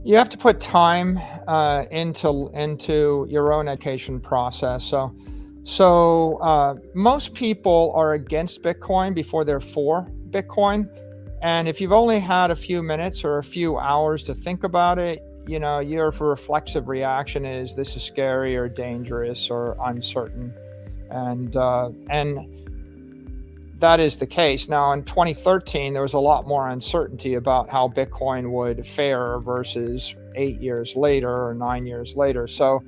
You have to put time into your own education process. So most people are against Bitcoin before they're for Bitcoin. And if you've only had a few minutes or a few hours to think about it, your reflexive reaction is this is scary or dangerous or uncertain, and that is the case. Now, in 2013, there was a lot more uncertainty about how Bitcoin would fare versus 8 years later or 9 years later. So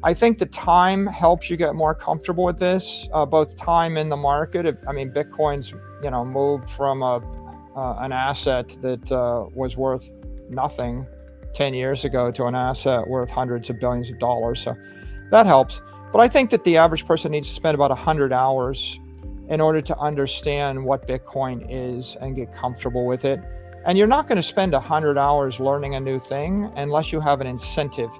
I think the time helps you get more comfortable with this, both time in the market. I mean, Bitcoin's, moved from an asset that was worth nothing 10 years ago to an asset worth hundreds of billions of dollars. So that helps. But I think that the average person needs to spend about 100 hours in order to understand what Bitcoin is and get comfortable with it. And you're not going to spend 100 hours learning a new thing unless you have an incentive.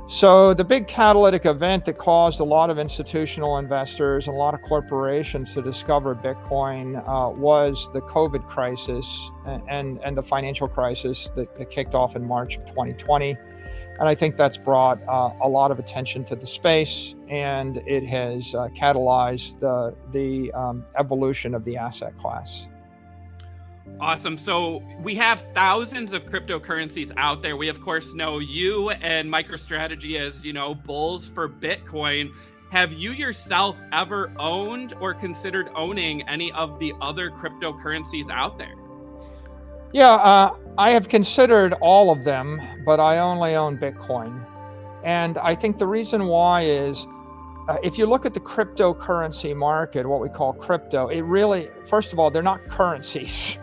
So the big catalytic event that caused a lot of institutional investors and a lot of corporations to discover Bitcoin was the COVID crisis and the financial crisis that kicked off in March of 2020. And I think that's brought a lot of attention to the space, and it has catalyzed the evolution of the asset class. Awesome. So we have thousands of cryptocurrencies out there. We, of course, know you and MicroStrategy as, bulls for Bitcoin. Have you yourself ever owned or considered owning any of the other cryptocurrencies out there? Yeah, I have considered all of them, but I only own Bitcoin. And I think the reason why is if you look at the cryptocurrency market, what we call crypto, it really, first of all, they're not currencies.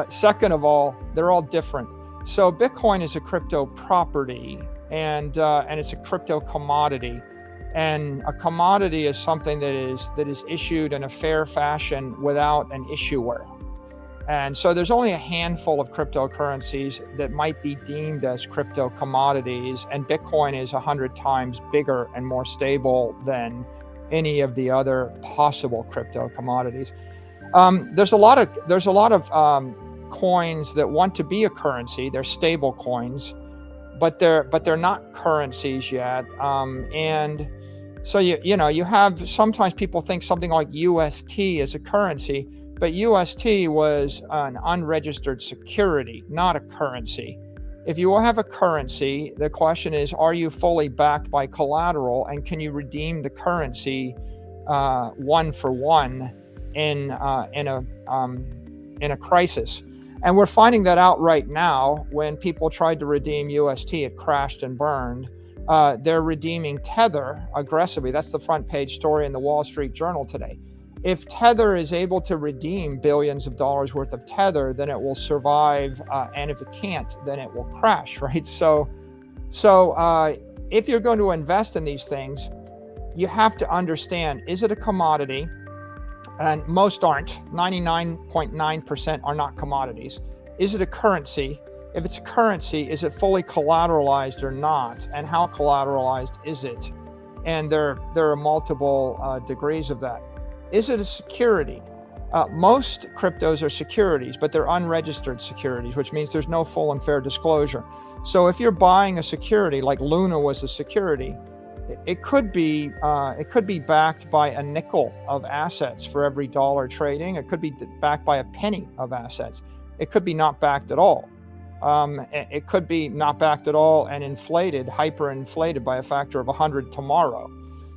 Second of all, they're all different. So Bitcoin is a crypto property, and it's a crypto commodity. And a commodity is something that is issued in a fair fashion without an issuer. And so there's only a handful of cryptocurrencies that might be deemed as crypto commodities, and Bitcoin is 100 times bigger and more stable than any of the other possible crypto commodities. There's a lot of coins that want to be a currency. They're stable coins, but they're not currencies yet. And so you have, sometimes people think something like UST is a currency, but UST was an unregistered security, not a currency. If you will have a currency, the question is, are you fully backed by collateral, and can you redeem the currency one for one in a crisis? And we're finding that out right now. When people tried to redeem UST, it crashed and burned. They're redeeming Tether aggressively. That's the front page story in the Wall Street Journal today. If Tether is able to redeem billions of dollars worth of Tether, then it will survive. And if it can't, then it will crash, right? So if you're going to invest in these things, you have to understand, is it a commodity? And most aren't. 99.9% are not commodities. Is it a currency? If it's a currency, is it fully collateralized or not? And how collateralized is it? And there are multiple degrees of that. Is it a security? Most cryptos are securities, but they're unregistered securities, which means there's no full and fair disclosure. So if you're buying a security, like Luna was a security, it could be backed by a nickel of assets for every dollar trading. It could be backed by a penny of assets. It could be not backed at all. It could be not backed at all and inflated, hyperinflated by a factor of 100 tomorrow.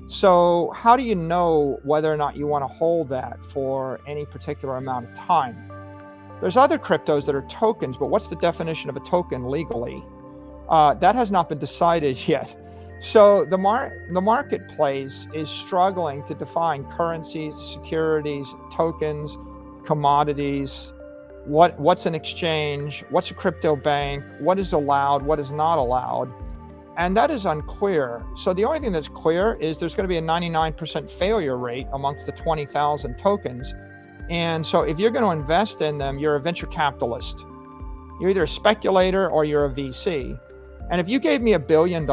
So how do you know whether or not you want to hold that for any particular amount of time? There's other cryptos that are tokens, but what's the definition of a token legally? That has not been decided yet. So the marketplace is struggling to define currencies, securities, tokens, commodities. What's an exchange? What's a crypto bank? What is allowed? What is not allowed? And that is unclear. So the only thing that's clear is there's going to be a 99% failure rate amongst the 20,000 tokens. And so if you're going to invest in them, you're a venture capitalist. You're either a speculator or you're a VC. And if you gave me $1 billion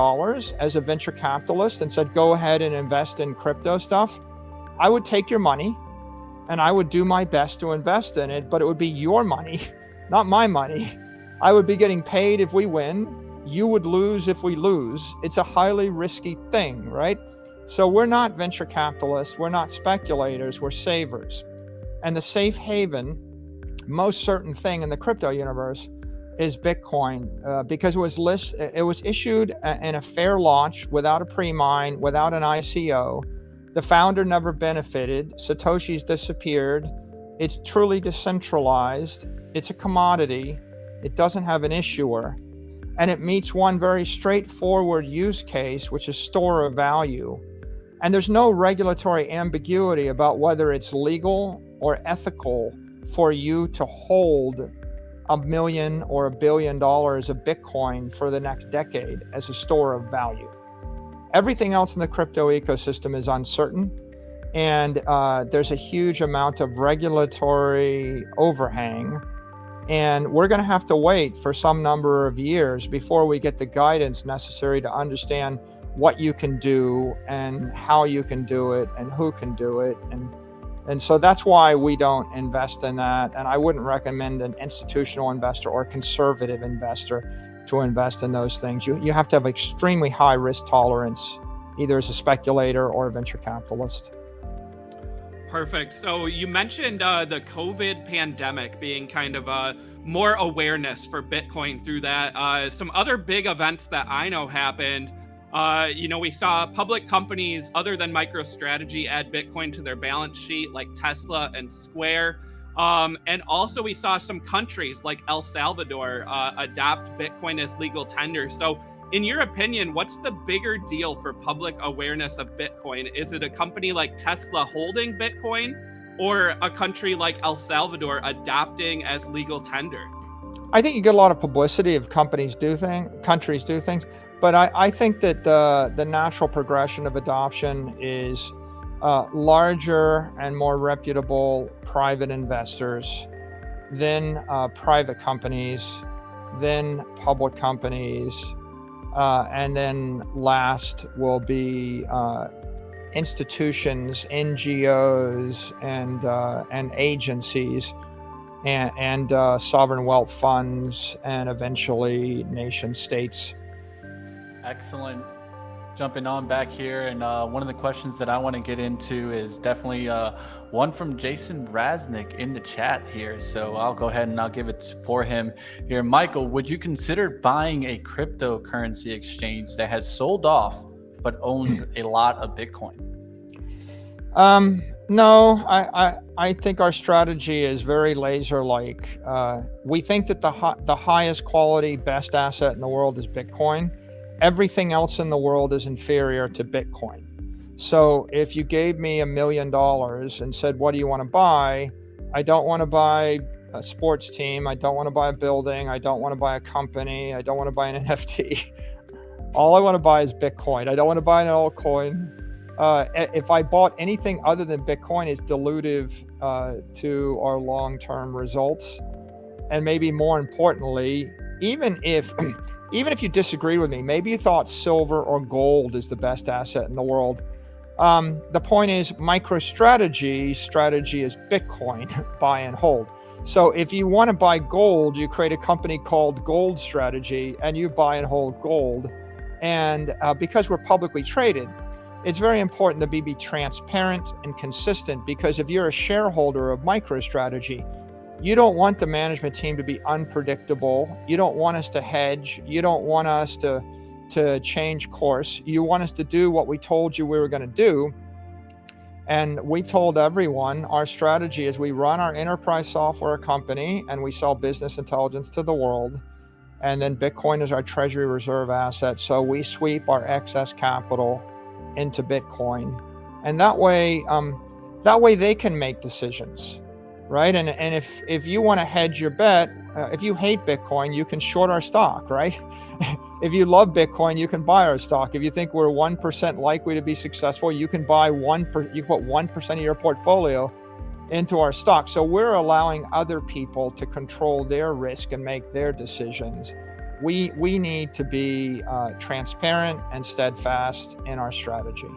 as a venture capitalist and said, go ahead and invest in crypto stuff, I would take your money and I would do my best to invest in it, but it would be your money, not my money. I would be getting paid if we win. you would lose if we lose. It's a highly risky thing, right? So we're not venture capitalists, we're not speculators, we're savers. And the safe haven, most certain thing in the crypto universe is Bitcoin, because it was issued in a fair launch without a pre-mine, without an ICO. The founder never benefited. Satoshi's disappeared. It's truly decentralized. It's a commodity. It doesn't have an issuer. And it meets one very straightforward use case, which is store of value. And there's no regulatory ambiguity about whether it's legal or ethical for you to hold $1 million or $1 billion of Bitcoin for the next decade as a store of value. Everything else in the crypto ecosystem is uncertain, and there's a huge amount of regulatory overhang. And we're going to have to wait for some number of years before we get the guidance necessary to understand what you can do and how you can do it and who can do it. And so that's why we don't invest in that. And I wouldn't recommend an institutional investor or conservative investor to invest in those things. You have to have extremely high risk tolerance, either as a speculator or a venture capitalist. Perfect. So you mentioned the COVID pandemic being kind of more awareness for Bitcoin through that. Some other big events that I know happened. We saw public companies other than MicroStrategy add Bitcoin to their balance sheet, like Tesla and Square. And also we saw some countries like El Salvador adopt Bitcoin as legal tender. So in your opinion, what's the bigger deal for public awareness of Bitcoin? Is it a company like Tesla holding Bitcoin or a country like El Salvador adopting as legal tender? I think you get a lot of publicity if countries do things. But I think that the natural progression of adoption is larger and more reputable private investors, then private companies, then public companies, and then last will be institutions, NGOs, and agencies, and sovereign wealth funds, and eventually nation states. Excellent. Jumping on back here, and one of the questions that I want to get into is definitely one from Jason Raznick in the chat here. So I'll go ahead and I'll give it for him here. Michael, would you consider buying a cryptocurrency exchange that has sold off but owns a lot of Bitcoin? No, I think our strategy is very laser-like. We think that the highest quality, best asset in the world is Bitcoin. Everything else in the world is inferior to Bitcoin. So if you gave me $1 million and said, what do you want to buy? I don't want to buy a sports team. I don't want to buy a building. I don't want to buy a company. I don't want to buy an NFT. All I want to buy is Bitcoin. I don't want to buy an altcoin. If I bought anything other than Bitcoin, it's dilutive to our long-term results. And maybe more importantly, even if you disagree with me, maybe you thought silver or gold is the best asset in the world. The point is, MicroStrategy strategy is Bitcoin, buy and hold. So if you want to buy gold, you create a company called Gold Strategy and you buy and hold gold. And because we're publicly traded, it's very important to be transparent and consistent, because if you're a shareholder of MicroStrategy, you don't want the management team to be unpredictable. You don't want us to hedge. You don't want us to change course. You want us to do what we told you we were going to do. And we told everyone our strategy is we run our enterprise software company and we sell business intelligence to the world. And then Bitcoin is our treasury reserve asset. So we sweep our excess capital into Bitcoin. And that way they can make decisions. Right. And if you want to hedge your bet, if you hate Bitcoin, you can short our stock. Right. If you love Bitcoin, you can buy our stock. If you think we're 1% likely to be successful, you can buy you put 1% of your portfolio into our stock. So we're allowing other people to control their risk and make their decisions. We need to be transparent and steadfast in our strategy.